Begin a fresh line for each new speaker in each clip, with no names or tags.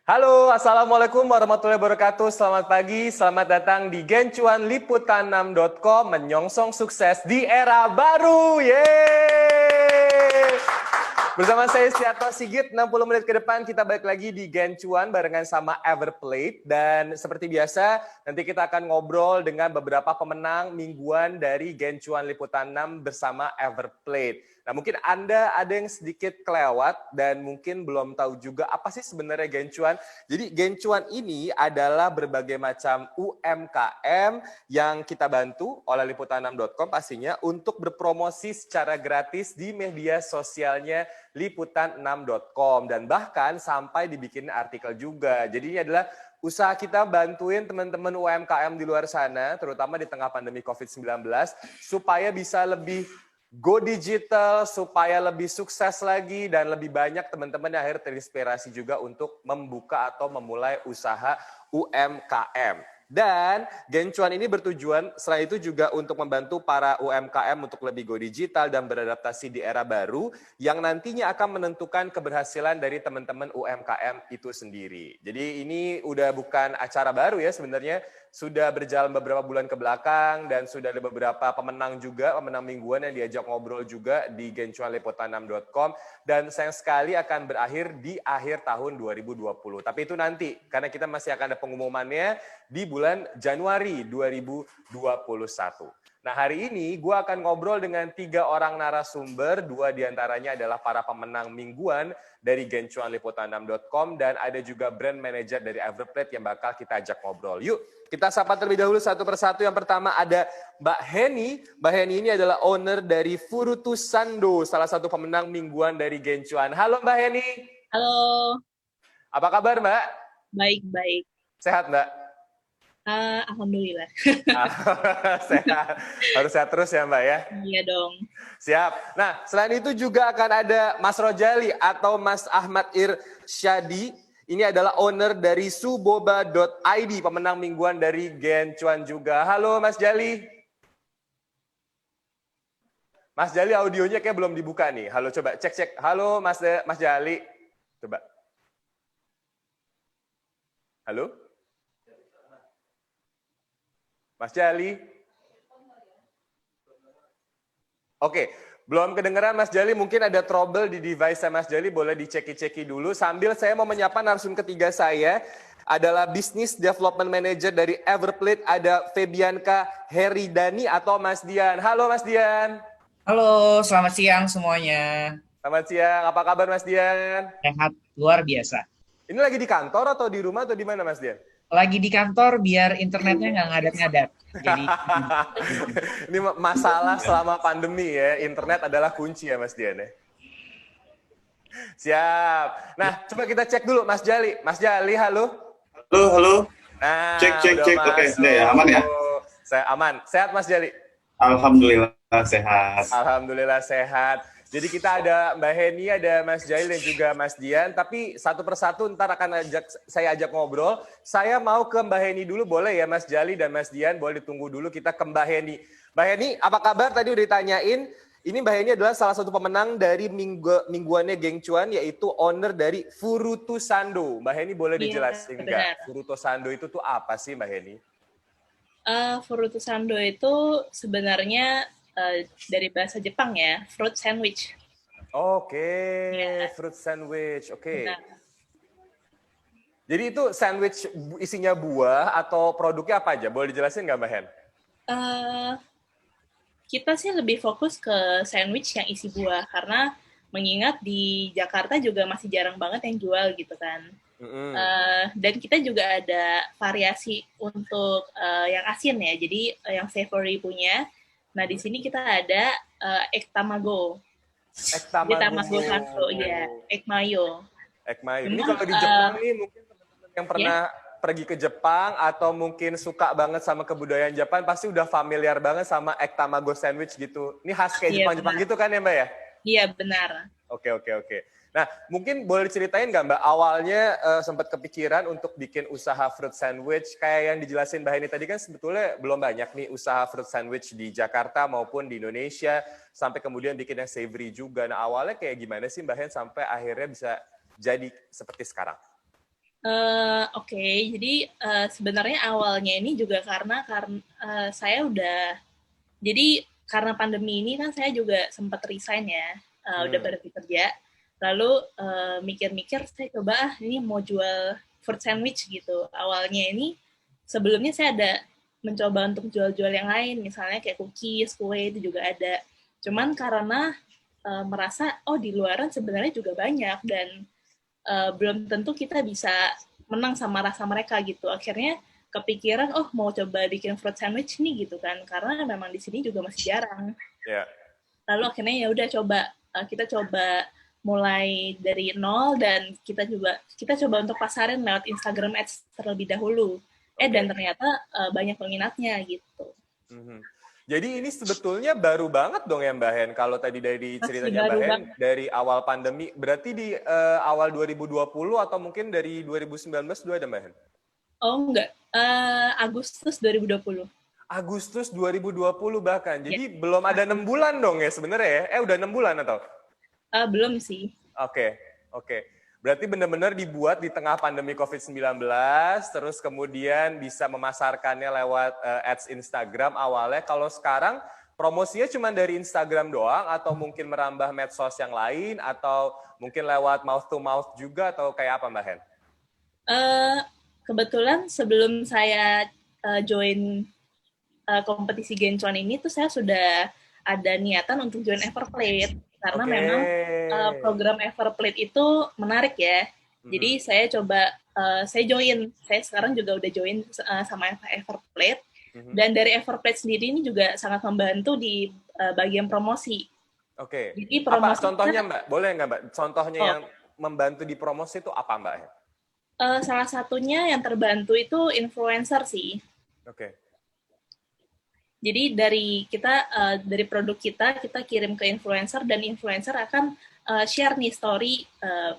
Halo, Assalamualaikum warahmatullahi wabarakatuh. Selamat pagi, selamat datang di Gencuan Liputan6.com menyongsong sukses di era baru. Yeay! Bersama saya Siarto Sigit, 60 menit ke depan kita balik lagi di Gencuan barengan sama Everplate. Dan seperti biasa, nanti kita akan ngobrol dengan beberapa pemenang mingguan dari Gencuan Liputan 6 bersama Everplate. Nah, mungkin Anda ada yang sedikit kelewat dan mungkin belum tahu juga apa sih sebenarnya Gencuan. Jadi Gencuan ini adalah berbagai macam UMKM yang kita bantu oleh liputan6.com pastinya untuk berpromosi secara gratis di media sosialnya liputan6.com dan bahkan sampai dibikin artikel juga. Jadi ini adalah usaha kita bantuin teman-teman UMKM di luar sana, terutama di tengah pandemi COVID-19, supaya bisa lebih go digital, supaya lebih sukses lagi dan lebih banyak teman-teman yang akhirnya terinspirasi juga untuk membuka atau memulai usaha UMKM. Dan Gencuan ini bertujuan selain itu juga untuk membantu para UMKM untuk lebih go digital dan beradaptasi di era baru yang nantinya akan menentukan keberhasilan dari teman-teman UMKM itu sendiri. Jadi ini udah bukan acara baru ya sebenarnya, sudah berjalan beberapa bulan ke belakang dan sudah ada beberapa pemenang juga, pemenang mingguan yang diajak ngobrol juga di gencuanliputan6.com dan sayang sekali akan berakhir di akhir tahun 2020. Tapi itu nanti, karena kita masih akan ada pengumumannya di bulan Januari 2021. Nah, hari ini gue akan ngobrol dengan 3 orang narasumber, 2 diantaranya adalah para pemenang mingguan dari gencuanliputan6.com dan ada juga brand manager dari Everplate yang bakal kita ajak ngobrol. Yuk, kita sapa terlebih dahulu satu persatu. Yang pertama ada Mbak Heni. Mbak Heni ini adalah owner dari Furutus Sando, salah satu pemenang mingguan dari Gencuan. Halo Mbak Heni.
Halo,
Apa kabar Mbak?
baik-baik.
Sehat Mbak?
Alhamdulillah.
Sehat. Harus sehat terus ya Mbak ya?
Iya dong.
Siap. Nah, selain itu juga akan ada Mas Rojali atau Mas Ahmad Irsyadi. Ini adalah owner dari suboba.id, pemenang mingguan dari Gencuan juga. Halo Mas Jali. Mas Jali audionya kayak belum dibuka nih. Halo, coba cek-cek. Halo Mas Jali. Coba. Halo? Mas Jali. Oke, belum kedengeran Mas Jali, mungkin ada trouble di device Mas Jali, boleh diceki-ceki dulu. Sambil saya mau menyapa narsum ketiga saya, adalah Business Development Manager dari Everplate, ada Febianka Heridani atau Mas Dian. Halo Mas Dian.
Halo, selamat siang semuanya.
Selamat siang, apa kabar Mas Dian?
Sehat luar biasa.
Ini lagi di kantor atau di rumah atau di mana Mas Dian?
Lagi di kantor biar internetnya nggak ngadat-ngadat. Jadi
Ini masalah selama pandemi ya, internet adalah kunci ya Mas Dian ya. Siap. Nah, coba kita cek dulu Mas Jali. Mas Jali, halo.
Halo, halo.
Nah,
Cek, cek,
udah
cek. Oke,
masuk.
udah ya, aman ya?
Saya aman. Sehat Mas Jali?
Alhamdulillah sehat.
Alhamdulillah sehat. Jadi kita ada Mbak Heni, ada Mas Jali dan juga Mas Dian. Tapi satu persatu ntar akan saya ajak ngobrol. Saya mau ke Mbak Heni dulu, boleh ya Mas Jali dan Mas Dian? Boleh ditunggu dulu, kita ke Mbak Heni. Mbak Heni, apa kabar? Tadi udah ditanyain. Ini Mbak Heni adalah salah satu pemenang dari mingguannya Gencuan, yaitu owner dari Furutus Sando. Mbak Heni boleh
Iya,
dijelasin
benar.
nggak? Furutus Sando itu tuh apa sih Mbak Heni?
Fruit Sando itu sebenarnya dari bahasa Jepang ya, fruit sandwich.
Oke,
Ya,
fruit sandwich. Oke.
benar.
Jadi itu sandwich isinya buah atau produknya apa aja? Boleh dijelasin nggak Mbak Hen?
Eh, kita sih lebih fokus ke sandwich yang isi buah, karena mengingat di Jakarta juga masih jarang banget yang jual gitu kan. Dan kita juga ada variasi untuk yang asin ya, jadi yang savory punya. Nah, di sini kita ada egg tamago.
Egg
Jadi
tamago.
tamago satu, ya, egg mayo.
Egg mayo. Ini
Memang,
kalau di Jepang nih mungkin teman-teman yang pernah
ya,
pergi ke Jepang atau mungkin suka banget sama kebudayaan Jepang pasti udah familiar banget sama egg tamago sandwich gitu. Ini khas kayak
iya
Jepang-Jepang
benar.
gitu kan ya Mbak ya?
Iya benar.
Oke, oke, oke. Nah, mungkin boleh diceritain nggak Mbak, awalnya sempat kepikiran untuk bikin usaha fruit sandwich, kayak yang dijelasin Mbak Heni tadi kan sebetulnya belum banyak nih usaha fruit sandwich di Jakarta maupun di Indonesia, sampai kemudian bikin yang savory juga. Nah, awalnya kayak gimana sih Mbak Hen sampai akhirnya bisa jadi seperti sekarang?
Oke, jadi sebenarnya awalnya ini juga karena saya jadi karena pandemi ini kan saya juga sempat resign ya, udah berhenti kerja. Lalu mikir-mikir saya coba ini mau jual fruit sandwich gitu. Awalnya ini sebelumnya saya ada mencoba untuk jual-jual yang lain, misalnya kayak cookies, kue itu juga ada. Cuman karena merasa di luaran sebenarnya juga banyak dan belum tentu kita bisa menang sama rasa mereka gitu. Akhirnya kepikiran, mau coba bikin fruit sandwich nih gitu kan, karena memang di sini juga masih jarang.
Ya.
Lalu akhirnya ya udah kita coba mulai dari nol dan kita coba untuk pasarin lewat Instagram Ads terlebih dahulu. Dan ternyata banyak peminatnya gitu.
Jadi ini sebetulnya baru banget dong ya Mbak Hen. Kalau tadi dari ceritanya Mbak Hen, dari awal pandemi, berarti di awal 2020 atau mungkin dari 2019 dulu ada Mbak Hen?
Oh enggak, Agustus 2020.
Agustus 2020 bahkan. Jadi belum ada 6 bulan dong ya sebenarnya ya? Udah 6 bulan atau?
Belum sih.
Oke. Berarti benar-benar dibuat di tengah pandemi COVID-19, terus kemudian bisa memasarkannya lewat ads Instagram awalnya. Kalau sekarang promosinya cuma dari Instagram doang, atau mungkin merambah medsos yang lain, atau mungkin lewat mouth to mouth juga, atau kayak apa Mbak Hen?
Kebetulan sebelum saya join kompetisi Gencuan ini tuh saya sudah ada niatan untuk join Everplate karena memang program Everplate itu menarik ya. Jadi saya saya sekarang juga udah join sama Everplate dan dari Everplate sendiri ini juga sangat membantu di bagian promosi.
Jadi promosi apa contohnya Mbak? Boleh nggak Mbak? Contohnya yang membantu di promosi itu apa Mbak?
Salah satunya yang terbantu itu influencer sih. Jadi dari produk kita kirim ke influencer dan influencer akan share nih story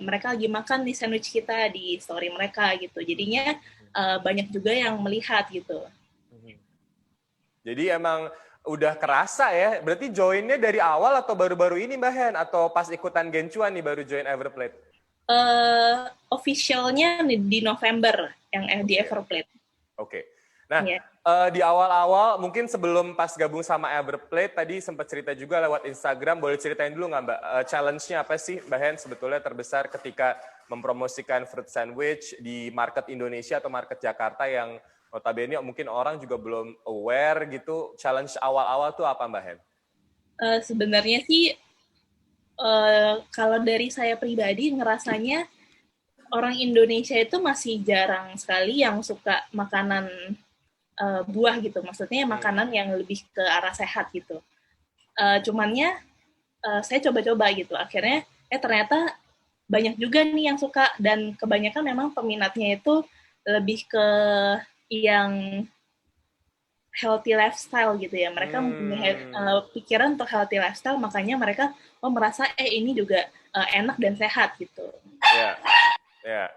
mereka lagi makan nih sandwich kita di story mereka gitu. Jadinya banyak juga yang melihat gitu.
Jadi emang udah kerasa ya. Berarti joinnya dari awal atau baru-baru ini Mbak Hen? Atau pas ikutan Gencuan nih baru join Everplate?
Officialnya di November yang di Everplate.
Nah, di awal-awal, mungkin sebelum pas gabung sama Everplate, tadi sempat cerita juga lewat Instagram, boleh ceritain dulu nggak Mbak? Challenge-nya apa sih Mbak Hen sebetulnya terbesar ketika mempromosikan fruit sandwich di market Indonesia atau market Jakarta yang notabene mungkin orang juga belum aware gitu. Challenge awal-awal tuh apa Mbak Hen?
Sebenarnya sih, kalau dari saya pribadi ngerasanya orang Indonesia itu masih jarang sekali yang suka makanan buah gitu, maksudnya makanan yang lebih ke arah sehat gitu. Cumannya saya coba-coba gitu, akhirnya ternyata banyak juga nih yang suka dan kebanyakan memang peminatnya itu lebih ke yang healthy lifestyle gitu ya. Mereka mempunyai pikiran untuk healthy lifestyle, makanya mereka merasa ini juga enak dan sehat gitu.
Ya.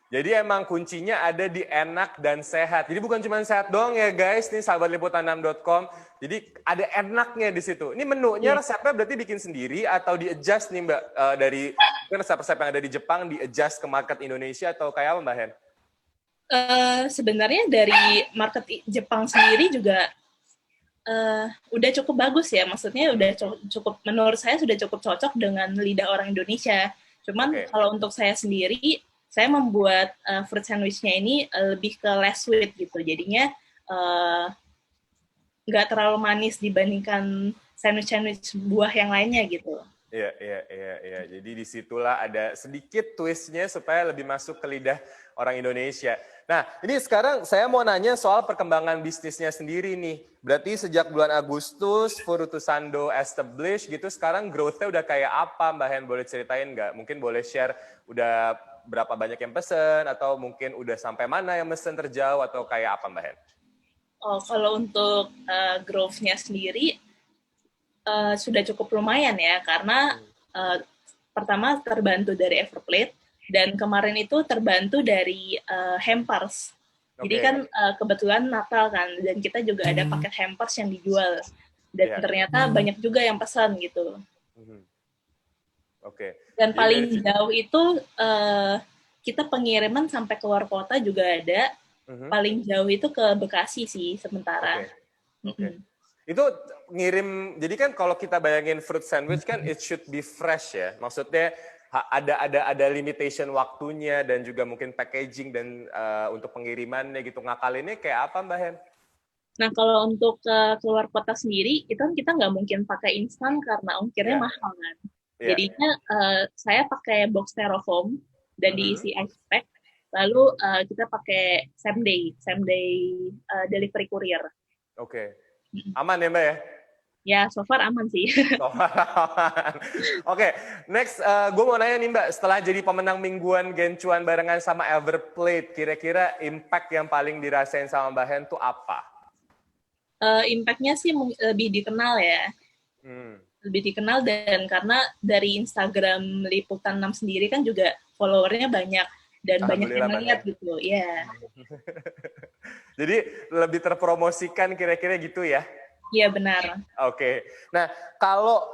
Jadi emang kuncinya ada di enak dan sehat. Jadi bukan cuma sehat doang ya guys, nih sahabat liputan6.com. Jadi ada enaknya di situ. Ini menunya resepnya berarti bikin sendiri atau di-adjust nih Mbak dari resep-resep yang ada di Jepang di-adjust ke market Indonesia atau kayak apa Mbak Hen?
Sebenarnya dari market Jepang sendiri juga udah cukup bagus ya. Maksudnya udah cukup, menurut saya sudah cukup cocok dengan lidah orang Indonesia. Cuman kalau untuk saya sendiri, saya membuat fruit sandwich-nya ini lebih ke less sweet gitu. Jadinya nggak terlalu manis dibandingkan sandwich-sandwich buah yang lainnya gitu.
Iya. Jadi disitulah ada sedikit twist-nya supaya lebih masuk ke lidah orang Indonesia. Nah, ini sekarang saya mau nanya soal perkembangan bisnisnya sendiri nih. Berarti sejak bulan Agustus, Furutusando established gitu, sekarang growth-nya udah kayak apa Mbak Hen? Boleh ceritain nggak? Mungkin boleh share udah berapa banyak yang pesen, atau mungkin udah sampai mana yang pesen terjauh, atau kayak apa Mbak Hen?
Kalau untuk growth-nya sendiri, sudah cukup lumayan ya, karena pertama terbantu dari Everplate, dan kemarin itu terbantu dari hampers. Jadi kan kebetulan Natal kan, dan kita juga ada paket hampers yang dijual. Dan ternyata banyak juga yang pesan gitu. Dan paling jauh itu kita pengiriman sampai keluar kota juga ada. Paling jauh itu ke Bekasi sih sementara.
Oke. Itu ngirim, jadi kan kalau kita bayangin fruit sandwich kan it should be fresh ya. Maksudnya ada limitation waktunya dan juga mungkin packaging dan untuk pengirimannya gitu. Ngakalinnya kayak apa Mbak Hen?
Nah, kalau untuk keluar kota sendiri, itu kan kita nggak mungkin pakai instan karena ongkirnya mahal kan. Jadinya saya pakai box styrofoam dan diisi ice pack. Lalu kita pakai same day delivery courier.
Oke. Aman ya Mbak ya?
Ya, so far aman sih.
Oke, next gue mau nanya nih Mbak, setelah jadi pemenang mingguan Gencuan barengan sama Everplate, kira-kira impact yang paling dirasain sama Mbak Hen tuh apa?
Impact-nya sih lebih dikenal ya. Lebih dikenal dan karena dari Instagram Liputan 6 sendiri kan juga followernya banyak dan banyak yang melihat gitu, ya.
Jadi lebih terpromosikan kira-kira gitu ya?
Iya benar.
Oke. Nah kalau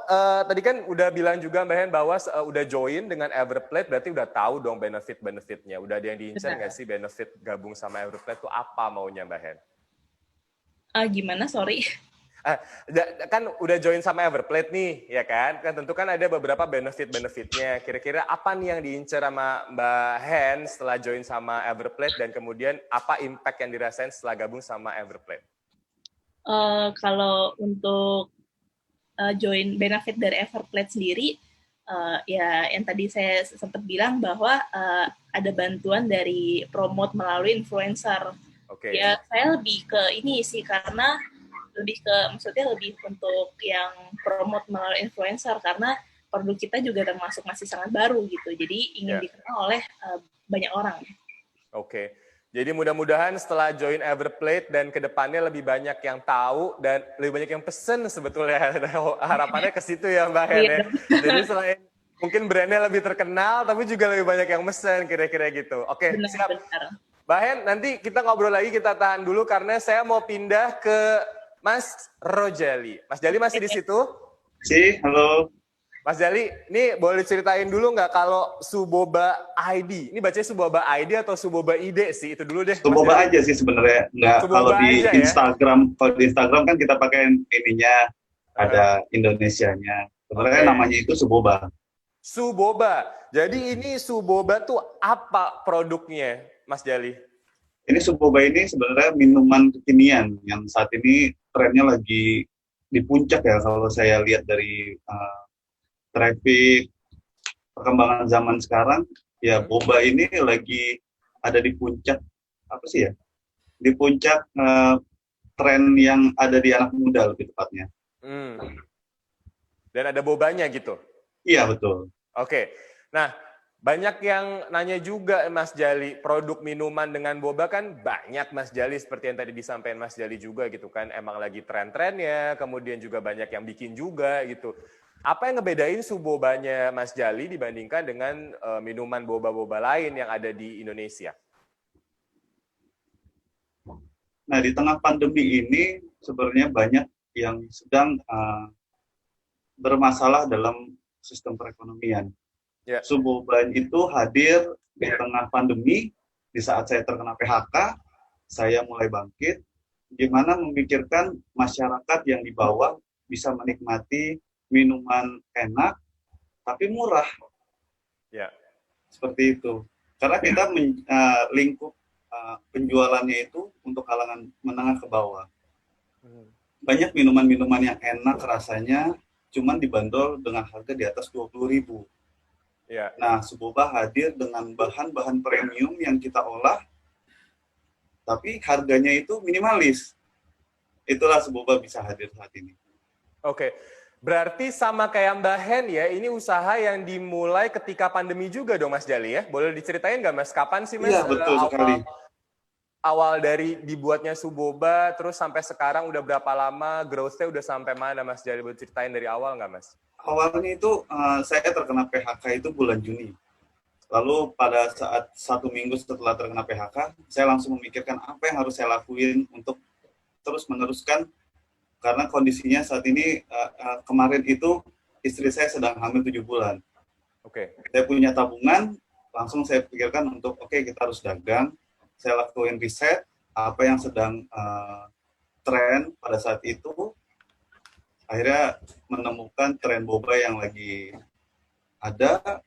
tadi kan udah bilang juga Mbak Hen bahwa udah join dengan Everplate, berarti udah tahu dong benefit-benefitnya. Udah ada yang diincar nggak sih benefit gabung sama Everplate tuh apa maunya Mbak Hen?
Gimana? Sorry.
Kan udah join sama Everplate nih, ya kan? Kan tentu kan ada beberapa benefit-benefitnya. Kira-kira apa nih yang diincar sama Mbak Hen setelah join sama Everplate dan kemudian apa impact yang dirasain setelah gabung sama Everplate?
Kalau untuk join benefit dari Everplate sendiri, ya yang tadi saya sempat bilang bahwa ada bantuan dari promote melalui influencer. Ya saya lebih ke ini sih karena maksudnya lebih untuk yang promote melalui influencer karena produk kita juga termasuk masih sangat baru gitu. Jadi ingin dikenal oleh banyak orang.
Oke. Jadi mudah-mudahan setelah join Everplate dan kedepannya lebih banyak yang tahu dan lebih banyak yang pesen sebetulnya. Harapannya ke situ ya Mbak Hen ya. Jadi selain mungkin brandnya lebih terkenal tapi juga lebih banyak yang mesen kira-kira gitu. Oke, siap.
Benar.
Mbak Hen, nanti kita ngobrol lagi, kita tahan dulu karena saya mau pindah ke Mas Rojali. Mas Jali masih di situ?
Si, halo.
Mas Jali, ini boleh ceritain dulu nggak kalau Suboba ID? Ini bacanya Suboba ID atau Suboba ID sih? Itu dulu deh.
Suboba aja sih sebenarnya. Nggak, kalau di Instagram, kalau di Instagram kan kita pakai ininya, ada Indonesianya. Sebenarnya namanya itu Suboba.
Suboba. Jadi ini Suboba tuh apa produknya, Mas Jali?
Ini Suboba ini sebenarnya minuman kekinian yang saat ini trennya lagi di puncak ya kalau saya lihat dari traffic perkembangan zaman sekarang ya boba ini lagi ada di puncak apa sih ya di puncak tren yang ada di anak muda lebih tepatnya.
Dan ada bobanya gitu?
Iya betul.
Oke, nah banyak yang nanya juga Mas Jali, produk minuman dengan boba kan banyak Mas Jali, seperti yang tadi disampaikan Mas Jali juga gitu kan, emang lagi tren-trennya, kemudian juga banyak yang bikin juga gitu. Apa yang ngebedain Subobanya Mas Jali dibandingkan dengan minuman boba-boba lain yang ada di Indonesia?
Nah di tengah pandemi ini sebenarnya banyak yang sedang bermasalah dalam sistem perekonomian. Suboba itu hadir di tengah pandemi, di saat saya terkena PHK, saya mulai bangkit, gimana memikirkan masyarakat yang di bawah bisa menikmati minuman enak, tapi murah. Seperti itu. Karena kita lingkup penjualannya itu untuk kalangan menengah ke bawah. Banyak minuman-minuman yang enak rasanya, cuman dibanderol dengan harga di atas 20.000. Nah, Suboba hadir dengan bahan-bahan premium yang kita olah, tapi harganya itu minimalis. Itulah Suboba bisa hadir saat ini.
Oke, berarti sama kayak Mbak Hen ya, ini usaha yang dimulai ketika pandemi juga dong Mas Jali ya? Boleh diceritain nggak Mas, kapan sih Mas?
Iya, betul sekali.
Awal dari dibuatnya Suboba, terus sampai sekarang udah berapa lama, growth-nya udah sampai mana Mas Jali? Boleh ceritain dari awal nggak Mas?
Awalnya itu saya terkena PHK itu bulan Juni. Lalu pada saat 1 minggu setelah terkena PHK, saya langsung memikirkan apa yang harus saya lakuin untuk terus meneruskan. Karena kondisinya saat ini, kemarin itu istri saya sedang hamil 7 bulan. Saya punya tabungan, langsung saya pikirkan untuk oke, kita harus dagang. Saya lakuin riset apa yang sedang tren pada saat itu. Akhirnya menemukan tren boba yang lagi ada.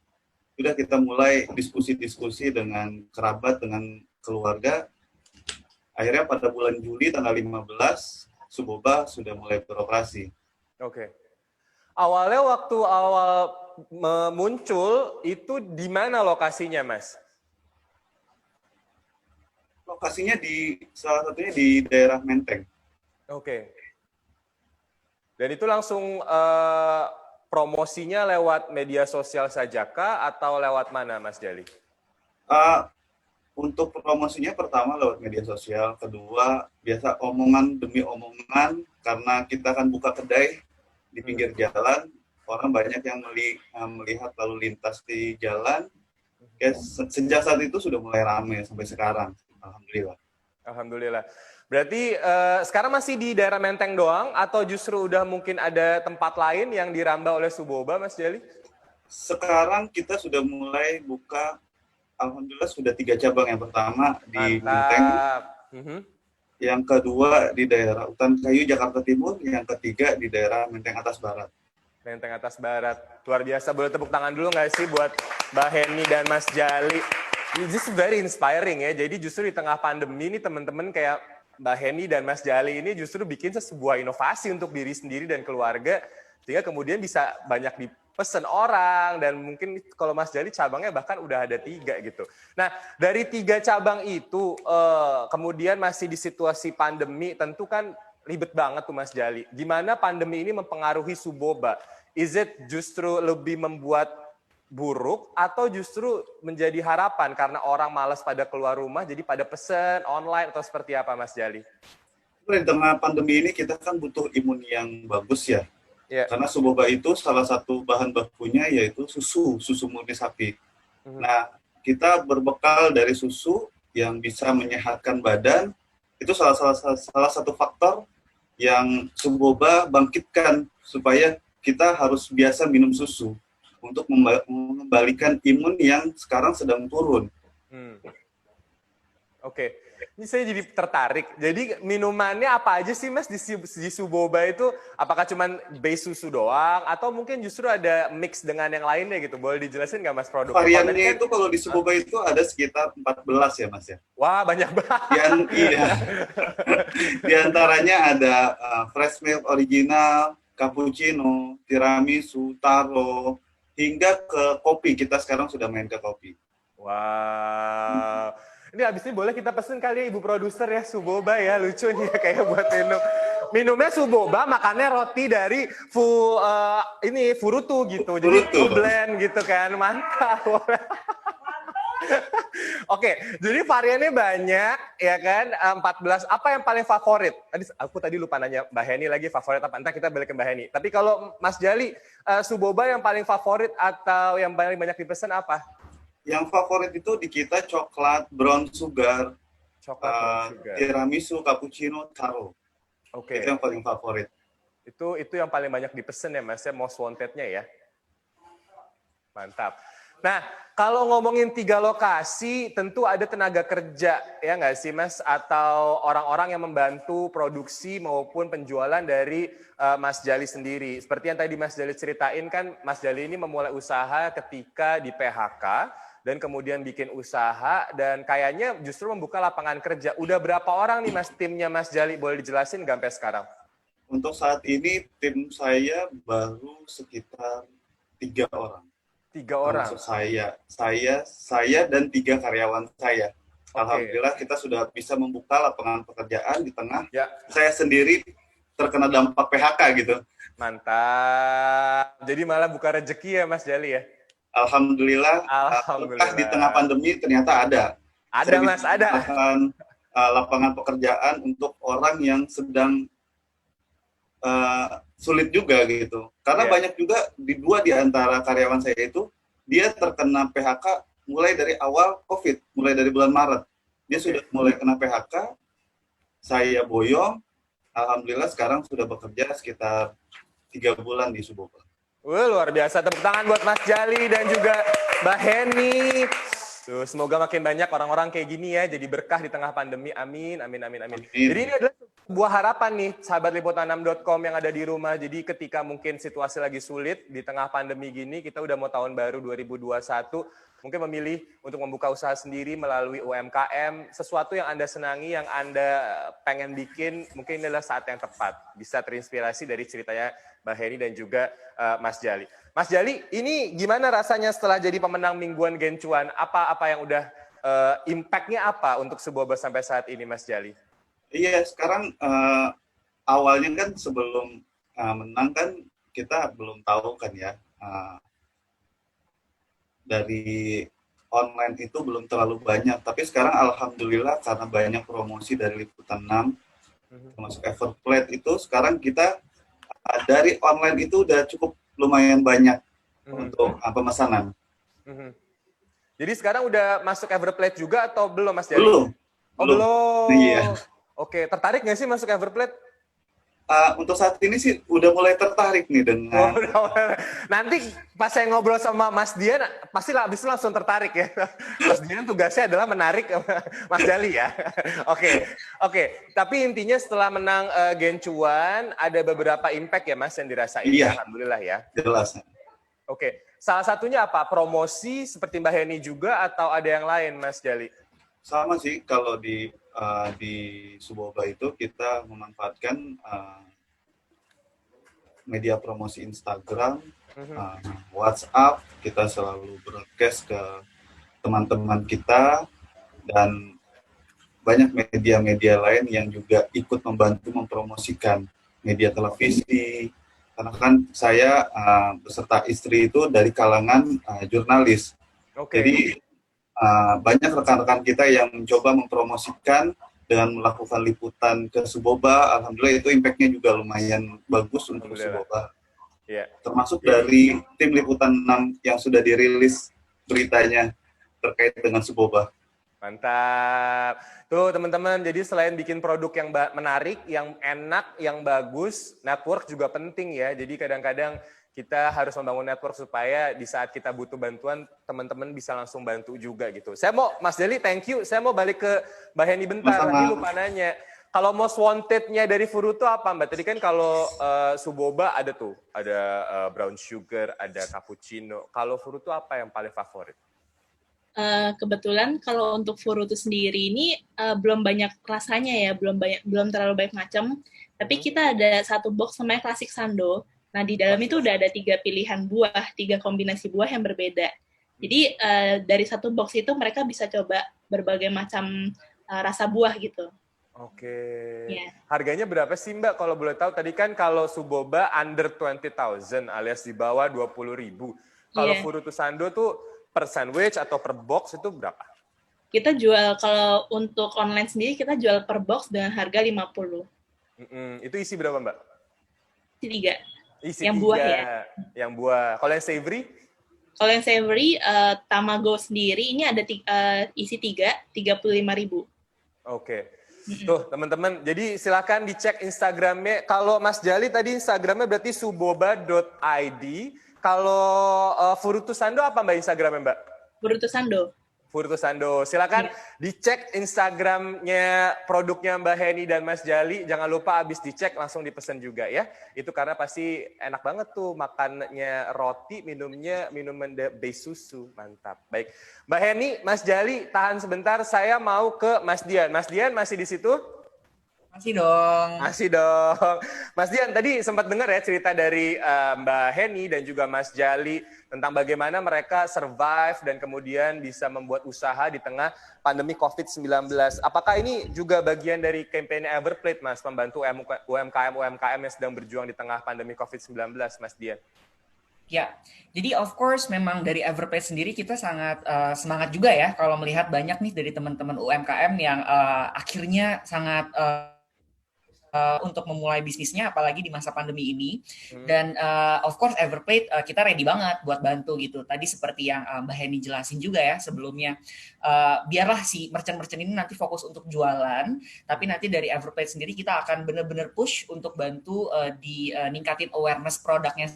Sudah kita mulai diskusi-diskusi dengan kerabat, dengan keluarga. Akhirnya pada bulan Juli tanggal 15, Suboba sudah mulai beroperasi.
Oke. Awalnya waktu awal muncul itu di mana lokasinya, Mas?
Lokasinya salah satunya di daerah Menteng.
Oke. Dan itu langsung promosinya lewat media sosial saja kah atau lewat mana, Mas Jali?
Untuk promosinya pertama lewat media sosial, kedua biasa omongan demi omongan, karena kita kan buka kedai di pinggir jalan, orang banyak yang melihat lalu lintas di jalan. Ya, sejak saat itu sudah mulai ramai sampai sekarang, alhamdulillah.
Alhamdulillah. Berarti sekarang masih di daerah Menteng doang atau justru udah mungkin ada tempat lain yang dirambah oleh Suboba, Mas Jali?
Sekarang kita sudah mulai buka, alhamdulillah sudah 3 cabang. Yang pertama di Menteng, yang kedua di daerah Utan Kayu, Jakarta Timur, yang ketiga di daerah Menteng Atas Barat.
Menteng Atas Barat. Luar biasa, boleh tepuk tangan dulu nggak sih buat Mbak Heni dan Mas Jali? This is very inspiring ya, jadi justru di tengah pandemi ini teman-teman kayak Mbak Heni dan Mas Jali ini justru bikin sebuah inovasi untuk diri sendiri dan keluarga, sehingga kemudian bisa banyak dipesan orang, dan mungkin kalau Mas Jali cabangnya bahkan udah ada 3 gitu. Nah, dari 3 cabang itu, kemudian masih di situasi pandemi, tentu kan ribet banget tuh Mas Jali. Gimana pandemi ini mempengaruhi Suboba? Is it justru lebih membuat buruk atau justru menjadi harapan karena orang malas pada keluar rumah jadi pada pesen online atau seperti apa, Mas Jali?
Di tengah pandemi ini kita kan butuh imun yang bagus ya. Karena Suboba itu salah satu bahan bakunya yaitu susu murni sapi. Nah, kita berbekal dari susu yang bisa menyehatkan badan, itu salah satu faktor yang Suboba bangkitkan supaya kita harus biasa minum susu untuk mengembalikan imun yang sekarang sedang turun.
Oke. Ini saya jadi tertarik. Jadi minumannya apa aja sih, Mas, di Suboba itu? Apakah cuma base susu doang atau mungkin justru ada mix dengan yang lainnya gitu? Boleh dijelasin nggak, Mas, produk?
Variannya itu kalau di Suboba itu ada sekitar 14 ya, Mas ya.
Wah, banyak banget.
Iya. Di antaranya ada fresh milk original, cappuccino, tiramisu, taro, hingga ke kopi. Kita sekarang sudah main ke kopi.
Wow. Ini abis ini boleh kita pesen kali ya, Ibu Produser ya, Suboba ya. Lucu nih ya, kayak buat minum. Minumnya Suboba, makannya roti dari Furutu gitu. Jadi full blend gitu kan. Mantap. Oke, jadi variannya banyak ya kan, 14. Apa yang paling favorit? Aku tadi lupa nanya Mbak Heni lagi favorit apa. Entah kita balik ke Mbak Heni. Tapi kalau Mas Jali, Suboba yang paling favorit atau yang paling banyak dipesan apa?
Yang favorit itu di kita coklat, brown sugar, tiramisu, cappuccino, taro.
Oke.
Itu yang paling favorit.
Itu yang paling banyak dipesan ya, Mas, most wanted-nya ya. Mantap. Nah, kalau ngomongin 3 lokasi, tentu ada tenaga kerja, ya nggak sih, Mas? Atau orang-orang yang membantu produksi maupun penjualan dari Mas Jali sendiri. Seperti yang tadi Mas Jali ceritain kan, Mas Jali ini memulai usaha ketika di PHK, dan kemudian bikin usaha, dan kayaknya justru membuka lapangan kerja. Udah berapa orang nih, Mas, timnya Mas Jali? Boleh dijelasin nggak sampai sekarang?
Untuk saat ini, tim saya baru sekitar 3 orang.
3 orang?
Saya dan 3 karyawan saya. Okay. Alhamdulillah kita sudah bisa membuka lapangan pekerjaan di tengah. Ya. Saya sendiri terkena dampak PHK gitu.
Mantap. Jadi malah buka rezeki ya, Mas Jali ya?
Alhamdulillah. Di tengah pandemi ternyata ada.
Ada, Mas, ada.
Lapangan pekerjaan untuk orang yang sedang sulit juga gitu. Karena banyak juga di 2 di antara karyawan saya itu, dia terkena PHK mulai dari awal COVID, mulai dari bulan Maret. Dia sudah mulai kena PHK, saya boyong, alhamdulillah sekarang sudah bekerja sekitar 3 bulan di Suboba.
Luar biasa, tepuk tangan buat Mas Jali dan juga Mbak Heni. Tuh, semoga makin banyak orang-orang kayak gini ya, jadi berkah di tengah pandemi. Amin, amin, amin, amin. Jadi ini adalah sebuah harapan nih, sahabat liputan6.com yang ada di rumah. Jadi ketika mungkin situasi lagi sulit di tengah pandemi gini, kita udah mau tahun baru 2021, mungkin memilih untuk membuka usaha sendiri melalui UMKM, sesuatu yang Anda senangi, yang Anda pengen bikin, mungkin ini adalah saat yang tepat. Bisa terinspirasi dari ceritanya Mbak Heni dan juga Mas Jali. Mas Jali, ini gimana rasanya setelah jadi pemenang mingguan Gen Cuan? Apa yang udah impact-nya apa untuk Suboba sampai saat ini, Mas Jali?
Iya, sekarang awalnya kan sebelum menang kan kita belum tahu kan ya, dari online itu belum terlalu banyak. Tapi sekarang alhamdulillah karena banyak promosi dari Liputan 6, termasuk Everplate itu, sekarang kita dari online itu udah cukup lumayan banyak untuk pemesanan.
Jadi sekarang udah masuk Everplate juga atau belum, Mas Jali?
Belum.
Oh, belum.
Iya.
Oke, tertarik nggak sih masuk Everplate?
Untuk saat ini sih udah mulai tertarik nih dengan...
Nanti pas saya ngobrol sama Mas Dian, pasti habis itu langsung tertarik ya. Mas Dian tugasnya adalah menarik Mas Jali ya. Oke. Tapi intinya setelah menang Gen Cuan, ada beberapa impact ya Mas yang dirasain.
Iya.
Alhamdulillah ya.
Jelas.
Oke. Salah satunya apa? Promosi seperti Mbak Heni juga atau ada yang lain, Mas Jali?
Sama sih, kalau di Suboba itu kita memanfaatkan media promosi Instagram, WhatsApp, kita selalu broadcast ke teman-teman kita, dan banyak media-media lain yang juga ikut membantu mempromosikan media televisi. Karena kan saya beserta istri itu dari kalangan jurnalis. Jadi banyak rekan-rekan kita yang mencoba mempromosikan dengan melakukan liputan ke Suboba. Alhamdulillah itu impact-nya juga lumayan bagus untuk Suboba.
Yeah.
Termasuk dari tim Liputan 6 yang sudah dirilis beritanya terkait dengan Suboba.
Mantap. Tuh teman-teman, jadi selain bikin produk yang menarik, yang enak, yang bagus, network juga penting ya. Jadi kadang-kadang kita harus membangun network supaya di saat kita butuh bantuan, teman-teman bisa langsung bantu juga gitu. Saya mau, Mas Jali, thank you. Saya mau balik ke Mbak Heni bentar, tadi lupa nanya. Kalau most wanted-nya dari Furuto apa, Mbak? Tadi kan kalau Suboba ada tuh, ada brown sugar, ada cappuccino. Kalau Furuto apa yang paling favorit?
Kebetulan kalau untuk Furuto sendiri ini belum banyak rasanya ya, belum terlalu banyak macam. Tapi kita ada satu box namanya Classic Sando. Nah, di dalam itu udah ada 3 pilihan buah, 3 kombinasi buah yang berbeda. Jadi, dari satu box itu mereka bisa coba berbagai macam rasa buah gitu.
Oke. Yeah. Harganya berapa sih, Mbak? Kalau boleh tahu, tadi kan kalau Suboba under 20.000 alias di bawah 20.000. Kalau Furuto Sando tuh per sandwich atau per box itu berapa?
Kita jual, kalau untuk online sendiri, kita jual per box dengan harga 50.
Itu isi berapa, Mbak?
Isi 3.
Isi
yang
3,
buah ya.
Yang buah. Kalau yang savory?
Kalau yang savory, Tamago sendiri ini ada isi 3, 35.000.
Oke. Tuh teman-teman, jadi silakan dicek Instagramnya. Kalau Mas Jali tadi Instagramnya berarti suboba.id. Kalau Furuto Sando apa Mbak Instagramnya Mbak?
Furuto Sando.
Furuto Sando. Silakan dicek Instagramnya produknya Mbak Heni dan Mas Jali. Jangan lupa habis dicek langsung dipesan juga ya. Itu karena pasti enak banget tuh makannya roti, minuman base susu. Mantap. Baik. Mbak Heni, Mas Jali, tahan sebentar. Saya mau ke Mas Dian. Mas Dian masih di situ?
Masih dong.
Masih dong. Mas Dian, tadi sempat dengar ya cerita dari Mbak Heni dan juga Mas Jali tentang bagaimana mereka survive dan kemudian bisa membuat usaha di tengah pandemi COVID-19. Apakah ini juga bagian dari kampanye Everplate, Mas, membantu UMKM yang sedang berjuang di tengah pandemi COVID-19, Mas Dian?
Ya, jadi of course memang dari Everplate sendiri kita sangat semangat juga ya kalau melihat banyak nih dari teman-teman UMKM yang akhirnya sangat untuk memulai bisnisnya apalagi di masa pandemi ini. Dan of course Everplate kita ready banget buat bantu gitu. Tadi seperti yang Mbak Heni jelasin juga ya sebelumnya, biarlah si merchant-merchant ini nanti fokus untuk jualan, tapi nanti dari Everplate sendiri kita akan benar-benar push untuk bantu di ningkatin awareness produknya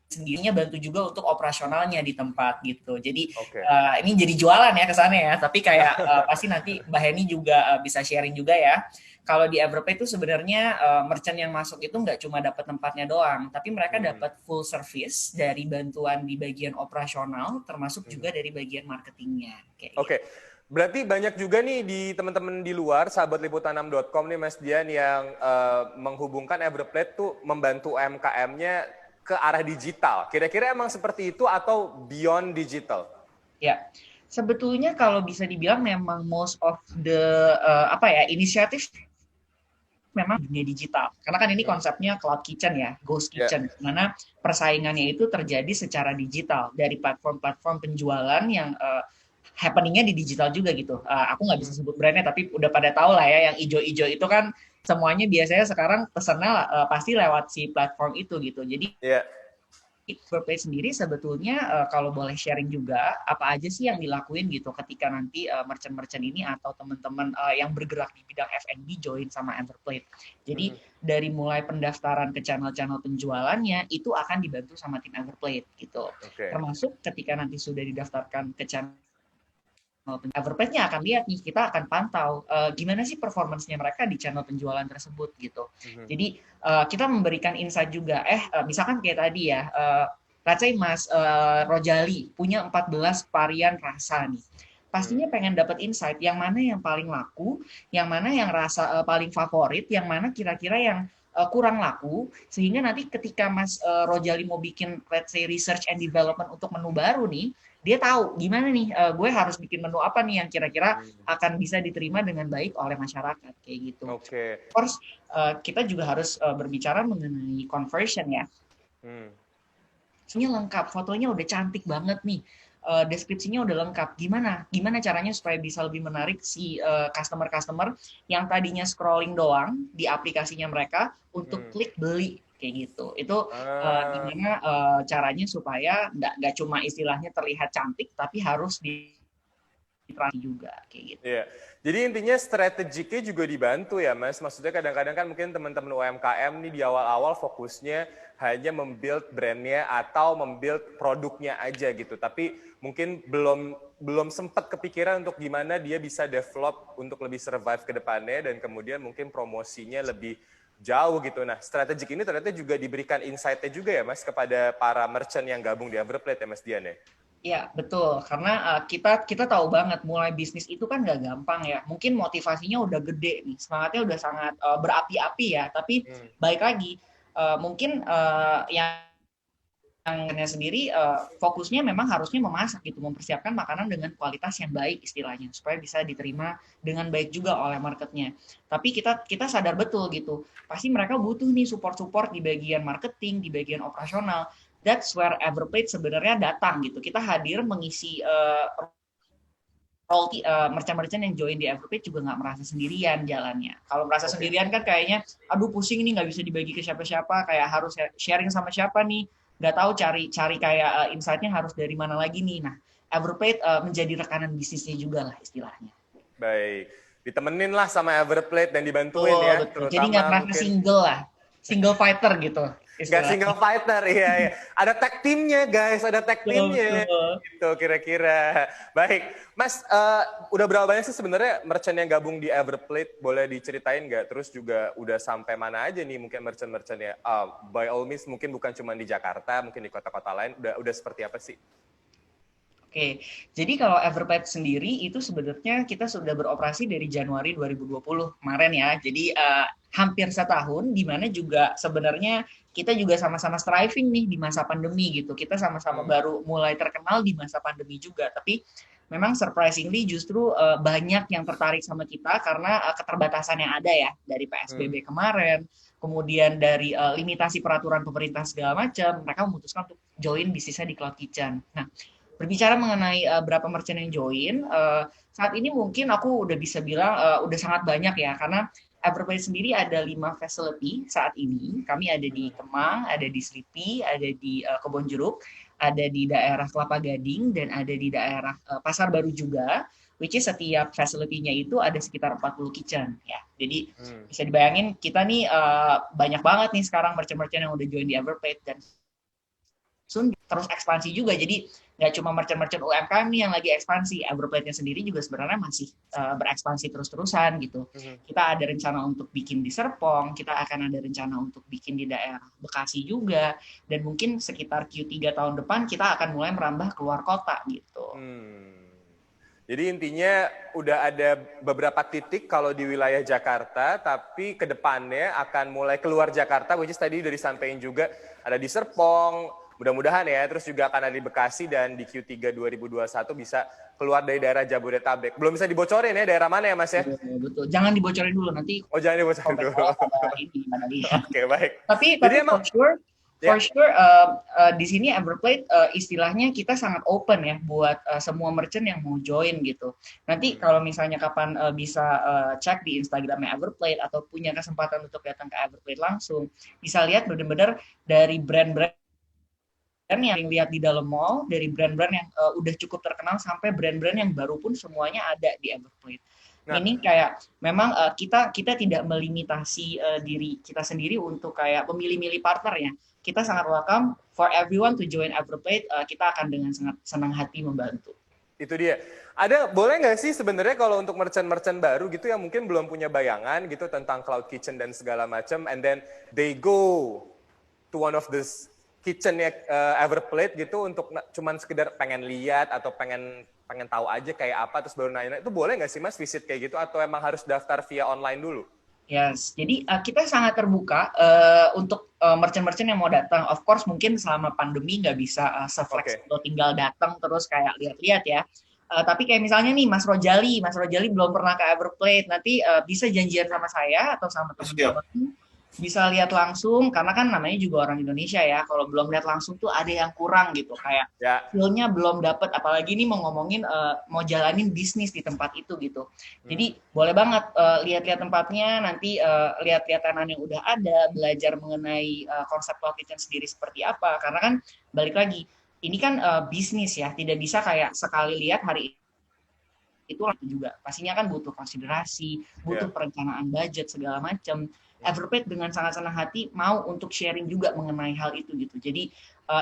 sendirinya bantu juga untuk operasionalnya di tempat gitu. Jadi
Oke.
ini jadi jualan ya kesannya ya, tapi kayak pasti nanti Mbak Heni juga bisa sharing juga ya. Kalau di Everpay itu sebenarnya merchant yang masuk itu nggak cuma dapat tempatnya doang, tapi mereka dapat full service dari bantuan di bagian operasional, termasuk juga dari bagian marketingnya.
Oke. Berarti banyak juga nih di teman-teman di luar, sahabat liputan6.com nih Mas Dian yang menghubungkan Everpay tuh membantu UMKM-nya ke arah digital. Kira-kira emang seperti itu atau beyond digital?
Ya, sebetulnya kalau bisa dibilang memang most of the inisiatif memang dunia digital. Karena kan ini konsepnya cloud kitchen ya, ghost kitchen, mana persaingannya itu terjadi secara digital dari platform-platform penjualan yang happeningnya di digital juga gitu. Aku nggak bisa sebut brandnya, tapi udah pada tahu lah ya, yang ijo-ijo itu kan semuanya biasanya sekarang pesannya pasti lewat si platform itu gitu. Jadi Everpay sendiri sebetulnya kalau boleh sharing juga, apa aja sih yang dilakuin gitu ketika nanti merchant-merchant ini atau teman-teman yang bergerak di bidang F&B join sama Everpay. Jadi dari mulai pendaftaran ke channel-channel penjualannya itu akan dibantu sama tim Everpay gitu. Termasuk ketika nanti sudah didaftarkan ke channel Everpay-nya akan lihat nih, kita akan pantau gimana sih performance-nya mereka di channel penjualan tersebut gitu. Jadi kita memberikan insight juga, misalkan kayak tadi ya, let's say Mas Rojali punya 14 varian rasa nih. Pastinya pengen dapat insight yang mana yang paling laku, yang mana yang rasa paling favorit, yang mana kira-kira yang kurang laku, sehingga nanti ketika Mas Rojali mau bikin let's say research and development untuk menu baru nih, dia tahu gimana nih gue harus bikin menu apa nih yang kira-kira akan bisa diterima dengan baik oleh masyarakat kayak gitu. Of course kita juga harus berbicara mengenai conversion ya. Ini lengkap, fotonya udah cantik banget nih. Deskripsinya udah lengkap. Gimana caranya supaya bisa lebih menarik si customer yang tadinya scrolling doang di aplikasinya mereka untuk klik beli kayak gitu. Itu gimana caranya supaya nggak cuma istilahnya terlihat cantik, tapi harus ditranslasi juga kayak gitu.
Jadi intinya strategiknya juga dibantu ya Mas. Maksudnya kadang-kadang kan mungkin teman-teman UMKM nih di awal-awal fokusnya hanya membuild brandnya atau membuild produknya aja gitu. Tapi mungkin belum sempat kepikiran untuk gimana dia bisa develop untuk lebih survive ke depannya dan kemudian mungkin promosinya lebih jauh gitu. Nah, strategik ini ternyata juga diberikan insight-nya juga ya Mas kepada para merchant yang gabung di Everpay ya Mas Dian ya?
Iya, betul. Karena kita tahu banget mulai bisnis itu kan nggak gampang ya. Mungkin motivasinya udah gede nih, semangatnya udah sangat berapi-api ya. Tapi balik lagi, mungkin yang sendiri fokusnya memang harusnya memasak gitu, mempersiapkan makanan dengan kualitas yang baik istilahnya supaya bisa diterima dengan baik juga oleh marketnya. Tapi kita sadar betul gitu, pasti mereka butuh nih support di bagian marketing, di bagian operasional. That's where Everpay sebenarnya datang gitu. Kita hadir mengisi merchant-merchant yang join di Everpay juga nggak merasa sendirian jalannya. Kalau merasa sendirian kan kayaknya, aduh pusing nih nggak bisa dibagi ke siapa-siapa, kayak harus sharing sama siapa nih, nggak tahu cari kayak insight-nya harus dari mana lagi nih. Nah, Everpay menjadi rekanan bisnisnya juga lah istilahnya.
Baik, ditemenin lah sama Everpay dan dibantuin ya.
Betul. Jadi nggak merasa single lah, single fighter gitu.
Gak single fighter, iya. Ada tag teamnya guys, ada tag teamnya. Gitu kira-kira. Baik, Mas, udah berapa banyak sih sebenarnya merchant yang gabung di Everpay? Boleh diceritain nggak? Terus juga udah sampai mana aja nih mungkin merchant-merchantnya? By all means, mungkin bukan cuma di Jakarta, mungkin di kota-kota lain. Udah seperti apa sih?
Oke, jadi kalau Everpay sendiri itu sebenarnya kita sudah beroperasi dari Januari 2020 kemarin ya. Jadi hampir setahun, di mana juga sebenarnya kita juga sama-sama striving nih di masa pandemi gitu. Kita sama-sama baru mulai terkenal di masa pandemi juga. Tapi memang surprisingly justru banyak yang tertarik sama kita karena keterbatasan yang ada ya dari PSBB kemarin, kemudian dari limitasi peraturan pemerintah segala macam. Mereka memutuskan untuk join bisnisnya di Cloud Kitchen. Nah, berbicara mengenai berapa merchant yang join, saat ini mungkin aku udah bisa bilang udah sangat banyak ya, karena Everpay sendiri ada 5 facility saat ini. Kami ada di Kemang, ada di Slipi, ada di Kebonjeruk, ada di daerah Kelapa Gading, dan ada di daerah Pasar Baru juga, which is setiap facility-nya itu ada sekitar 40 kitchen. Ya. Jadi bisa dibayangin kita nih banyak banget nih sekarang merchant-merchant yang udah join di Everpay, dan terus ekspansi juga. Jadi nggak cuma merchant-merchant UMKM nih yang lagi ekspansi, Everplate-nya sendiri juga sebenarnya masih berekspansi terus-terusan gitu. Kita ada rencana untuk bikin di Serpong, kita akan ada rencana untuk bikin di daerah Bekasi juga, dan mungkin sekitar Q3 tahun depan kita akan mulai merambah keluar kota gitu.
Jadi intinya udah ada beberapa titik kalau di wilayah Jakarta, tapi ke depannya akan mulai keluar Jakarta, which is tadi udah disampaikan juga, ada di Serpong, mudah-mudahan ya, terus juga akan ada di Bekasi, dan di Q3 2021 bisa keluar dari daerah Jabodetabek. Belum bisa dibocorin ya, daerah mana ya Mas ya?
Betul, jangan dibocorin dulu, nanti
jangan dibocorin dulu. Oke, baik.
Tapi
emang,
For sure, di sini Everplate istilahnya kita sangat open ya buat semua merchant yang mau join gitu. Nanti kalau misalnya kapan bisa cek di Instagramnya Everplate atau punya kesempatan untuk datang ke Everplate langsung, bisa lihat benar-benar dari brand-brand yang lihat di dalam mall, dari brand-brand yang udah cukup terkenal sampai brand-brand yang baru pun semuanya ada di Everplate. Ini kayak memang kita tidak melimitasi diri kita sendiri untuk kayak memilih-milih partner ya. Kita sangat welcome for everyone to join Everplate. Kita akan dengan sangat senang hati membantu.
Itu dia. Boleh nggak sih sebenarnya kalau untuk merchant-merchant baru gitu yang mungkin belum punya bayangan gitu tentang cloud kitchen dan segala macam, and then they go to one of this kitchennya Everplate gitu untuk cuman sekedar pengen lihat atau pengen tahu aja kayak apa terus baru nanya, itu boleh nggak sih Mas visit kayak gitu atau emang harus daftar via online dulu?
Yes, jadi kita sangat terbuka untuk merchant-merchant yang mau datang. Of course mungkin selama pandemi nggak bisa se-flexible tinggal datang terus kayak lihat-lihat ya. Tapi kayak misalnya nih Mas Rojali belum pernah ke Everplate, nanti bisa janjian sama saya atau sama teman-teman. Bisa lihat langsung, karena kan namanya juga orang Indonesia ya, kalau belum lihat langsung tuh ada yang kurang gitu, kayak feel-nya belum dapet, apalagi ini mau ngomongin mau jalanin bisnis di tempat itu gitu. Jadi boleh banget lihat-lihat tempatnya, nanti lihat-lihat tenan yang udah ada, belajar mengenai konsep cloud kitchen sendiri seperti apa, karena kan balik lagi, ini kan bisnis ya, tidak bisa kayak sekali lihat hari itu juga, pastinya kan butuh konsiderasi, butuh perencanaan budget segala macam. Everplate dengan sangat senang hati mau untuk sharing juga mengenai hal itu gitu. Jadi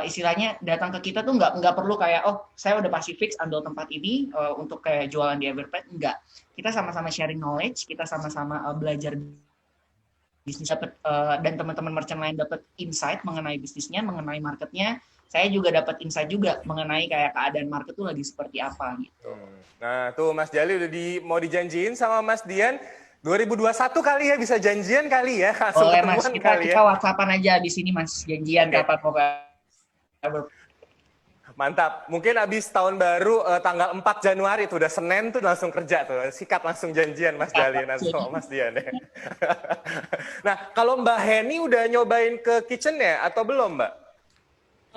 istilahnya datang ke kita tuh nggak perlu kayak saya udah pasti fix ambil tempat ini untuk kayak jualan di Everplate, enggak. Kita sama-sama sharing knowledge, kita sama-sama belajar bisnis, dan teman-teman merchant lain dapat insight mengenai bisnisnya, mengenai marketnya. Saya juga dapat insight juga mengenai kayak keadaan market tuh lagi seperti apa gitu.
Nah tuh Mas Jali udah mau dijanjiin sama Mas Dian 2021 kali ya, bisa janjian kali ya.
Boleh Mas, kita WhatsAppan aja di sini Mas, janjian kapan mau ke.
Mantap, mungkin abis tahun baru tanggal 4 Januari tuh udah Senin tuh langsung kerja tuh, sikat langsung janjian Mas Jali sama Mas Dian ya. Nah kalau Mbak Heni udah nyobain ke kitchennya atau belum Mbak?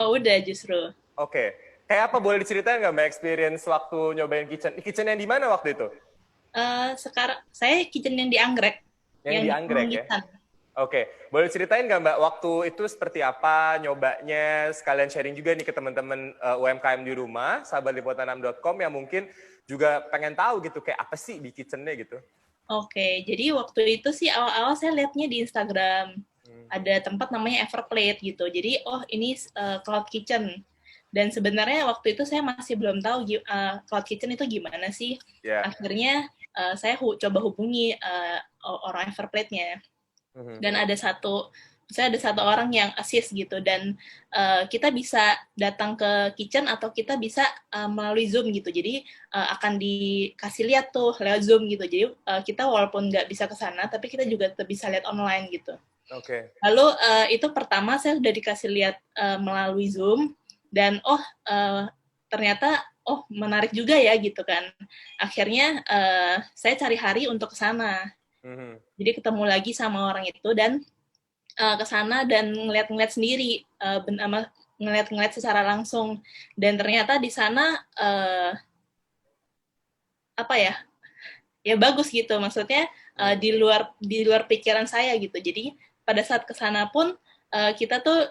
Oh udah justru.
Oke, kayak apa boleh diceritain nggak Mbak experience waktu nyobain kitchen yang di mana waktu itu?
Sekarang saya kitchen yang di Anggrek.
Yang di Anggrek ya? Oke, boleh ceritain nggak Mbak waktu itu seperti apa nyobanya, sekalian sharing juga nih ke teman-teman UMKM di rumah, sahabat liputan6.com yang mungkin juga pengen tahu gitu kayak apa sih di kitchennya gitu.
Oke, jadi waktu itu sih awal-awal saya lihatnya di Instagram. Ada tempat namanya Everplate gitu. Jadi ini cloud kitchen. Dan sebenarnya waktu itu saya masih belum tahu cloud kitchen itu gimana sih. Akhirnya saya coba hubungi orang Everplate-nya. Dan ada satu orang yang assist gitu, dan kita bisa datang ke kitchen atau kita bisa melalui Zoom gitu. Jadi akan dikasih lihat tuh lewat Zoom gitu. Jadi kita walaupun nggak bisa ke sana, tapi kita juga bisa lihat online gitu. Lalu itu pertama saya sudah dikasih lihat melalui Zoom, dan ternyata menarik juga ya gitu kan. Akhirnya saya cari hari untuk ke sana. Jadi ketemu lagi sama orang itu dan ke sana dan ngeliat-ngeliat sendiri, ngeliat-ngeliat secara langsung, dan ternyata di sana ya bagus gitu, maksudnya di luar pikiran saya gitu. Jadi pada saat ke sana pun kita tuh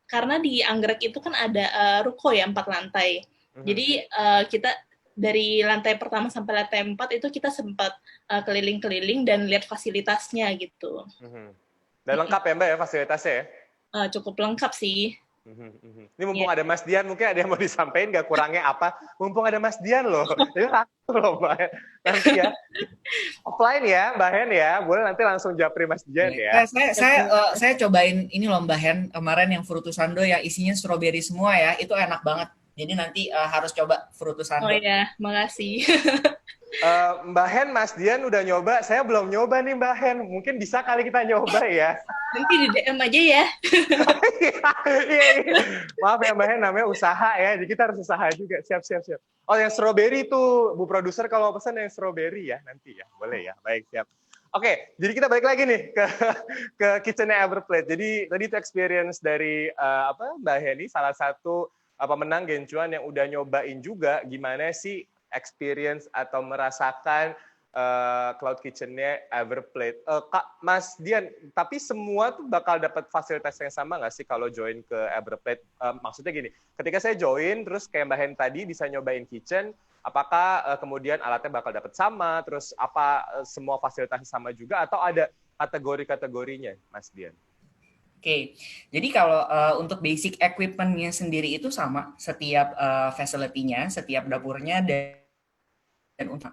karena di Anggrek itu kan ada ruko ya 4 lantai. Jadi kita dari lantai pertama sampai lantai 4 itu kita sempat keliling-keliling dan lihat fasilitasnya gitu.
Dan lengkap ya Mbak ya fasilitasnya ya?
Cukup lengkap sih.
Ini mumpung ada Mas Dian, mungkin ada yang mau disampaikan nggak kurangnya apa? Mumpung ada Mas Dian loh, jadi langsung loh Mbak Hen. Nanti ya, offline ya Mbak Hen ya, boleh nanti langsung japri Mas Dian ya.
Saya cobain ini loh Mbak Hen, kemarin yang Frutusando yang isinya stroberi semua ya, itu enak banget. Jadi nanti harus coba Frutusando.
Oh iya, makasih.
Mbak Hen, Mas Dian udah nyoba, saya belum nyoba nih Mbak Hen. Mungkin bisa kali kita nyoba ya.
Nanti di DM aja ya.
Iya. Maaf ya Mbak Hen, namanya usaha ya, jadi kita harus usaha juga. Siap. Oh yang strawberry tuh, Bu Produser kalau pesan yang strawberry ya nanti ya, boleh ya. Baik, siap. Oke, jadi kita balik lagi nih ke kitchennya Everplate. Jadi tadi itu experience dari Mbak Heni, salah satu pemenang Gencuan yang udah nyobain juga gimana sih experience atau merasakan cloud kitchen-nya Everplate. Kak Mas Dian, tapi semua tuh bakal dapat fasilitas yang sama nggak sih kalau join ke Everplate? Maksudnya gini, ketika saya join, terus kayak Mbak Hen tadi bisa nyobain kitchen, apakah kemudian alatnya bakal dapat sama, terus apa semua fasilitasnya sama juga, atau ada kategori-kategorinya, Mas Dian?
Oke, jadi kalau untuk basic equipment-nya sendiri itu sama, setiap facility-nya, setiap dapurnya, dan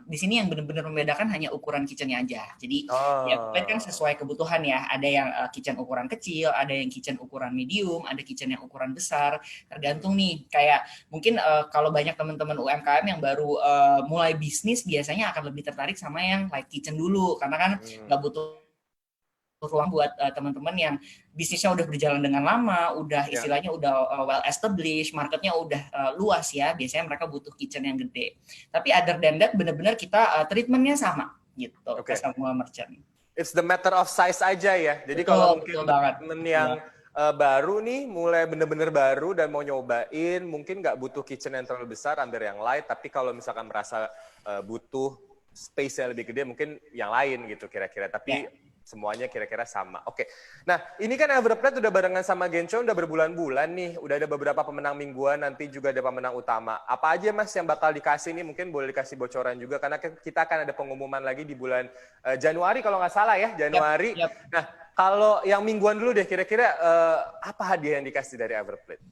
di sini yang benar-benar membedakan hanya ukuran kitchen-nya aja. Jadi ya kan sesuai kebutuhan ya. Ada yang kitchen ukuran kecil, ada yang kitchen ukuran medium, ada kitchen yang ukuran besar. Tergantung nih. Kayak mungkin kalau banyak teman-teman UMKM yang baru mulai bisnis biasanya akan lebih tertarik sama yang light kitchen dulu karena kan nggak butuh ruang buat teman-teman yang bisnisnya udah berjalan dengan lama, udah istilahnya udah well established, marketnya udah luas ya. Biasanya mereka butuh kitchen yang gede. Tapi other than that, benar-benar kita treatmentnya sama gitu ke semua merchant.
It's the matter of size aja ya. Jadi kalau mungkin teman yang baru nih, mulai bener-bener baru dan mau nyobain, mungkin nggak butuh kitchen yang terlalu besar, ambil yang light. Tapi kalau misalkan merasa butuh space yang lebih gede, mungkin yang lain gitu kira-kira. Tapi semuanya kira-kira sama. Oke. Nah, ini kan Everplate udah barengan sama Gencuan udah berbulan-bulan nih. Udah ada beberapa pemenang mingguan, nanti juga ada pemenang utama. Apa aja Mas yang bakal dikasih nih? Mungkin boleh dikasih bocoran juga karena kita akan ada pengumuman lagi di bulan Januari kalau nggak salah ya, Januari. Nah, kalau yang mingguan dulu deh, kira-kira apa hadiah yang dikasih dari Everplate?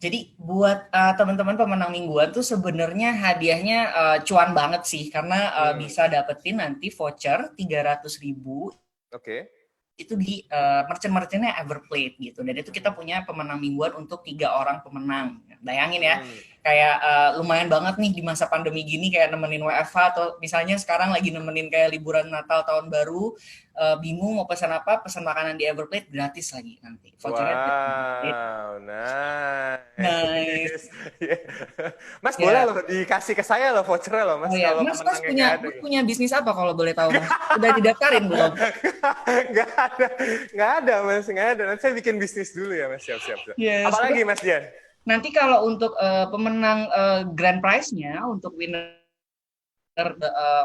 Jadi buat teman-teman pemenang mingguan tuh sebenarnya hadiahnya cuan banget sih karena bisa dapetin nanti voucher 300.000.
Oke.
Itu di merchant-merchantnya Everplate gitu. Dan itu kita punya pemenang mingguan untuk 3 orang pemenang. Bayangin ya, kayak lumayan banget nih di masa pandemi gini kayak nemenin WFH atau misalnya sekarang lagi nemenin kayak liburan Natal tahun baru, bingung mau pesan apa, pesan makanan di Everplate gratis lagi nanti.
Wow, nice. Mas boleh loh dikasih ke saya loh vouchernya loh Mas.
Oh ya, Mas punya bisnis apa kalau boleh tahu Mas? Udah didaftarin belum?
Nggak ada Mas, nggak ada. Nanti saya bikin bisnis dulu ya Mas, siap.
Yes.
Apalagi Mas Dian?
Nanti kalau untuk pemenang grand prize-nya, untuk winner